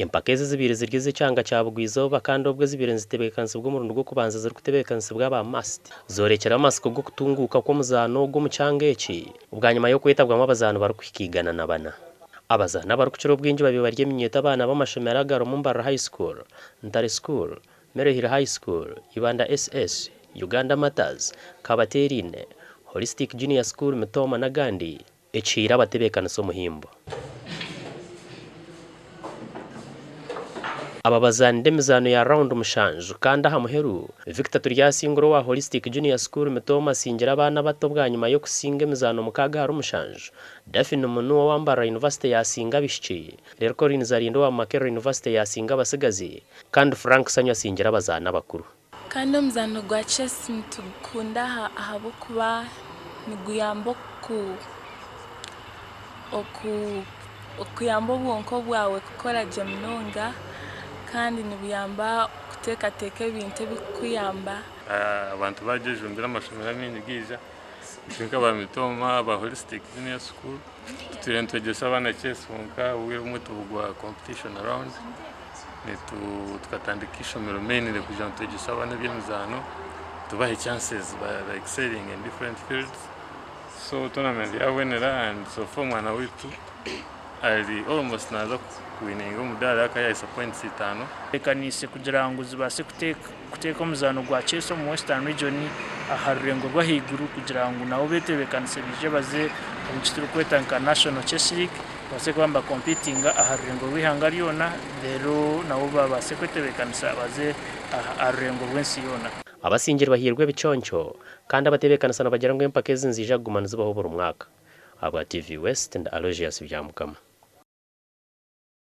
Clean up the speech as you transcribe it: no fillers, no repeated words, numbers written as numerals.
Empaka ezi zibiri zirgize icyanga cya bugwizo bakandi ubwo zibiri zitebekanse bwo murundo rwo kubanza ziri kutebekanse bw'aba mast zorekera amasiko go kutunguka ko muzaano go mucyanga eki ubwa nyuma yo kwitabwamo abazano bari kwikigana nabana abazana bari kuciro ubwinji babi barye minyeta abana b'amashomero agaro mu Mbarara High School, Ntare School, Merehira High School, Ibanda SS, Uganda Matters, Kabaterine, Holistic Junior School Mitoma na Gandi ecira batebekana so muhimbo. Aba bazande mizano ya round mushanju kandi aha muheru Victor Turyasingura wa Holistic Junior School Mitoma singira abana bato bwa nyuma yo kusinga mizano mukaga hari umushanju Dafino Munu wa Mbarara University yasinga bishiki rero ko Rinzarindo wa Makere University yasinga basigazi kandi Frank Sanyu asingira abazana bakuru kandi umuzano gwa chess mutukunda ahabo kuba niguyambo okuyambo bwonko bwawe gukora jamnonga kandi nibuyamba kutekateka ibintu bikuyamba abantu bajejundira amashomero amini giza Shinka ba Mitoma ba Holistic Junior School turentegesa abana chess funka uwe umutubugwa competition around tukatandikisha miromeni le kuja ntegesa abana by'emizano tubahe chances by excelling in different fields so tournament ya winera and so for mwana witu ali almost naza kuwininga umudala akayisa points 5 ekanise kugira ngo zibase kuteka umuzano gwa chess mu Western region aharengo rwahiguru kugira ngo nawo betebekanise bije baze mu kitiro kweta international chess league base kwamba competing aharengo wihanga yona rero nawo babase kwetebekanisa baze aharengo rwensi yona abasingire bahirwe biconcho kandi abatebekanisa nabagera ngo empaka ezinzija gumana zibaho buri mwaka aba TV West and Aloysius byamukama.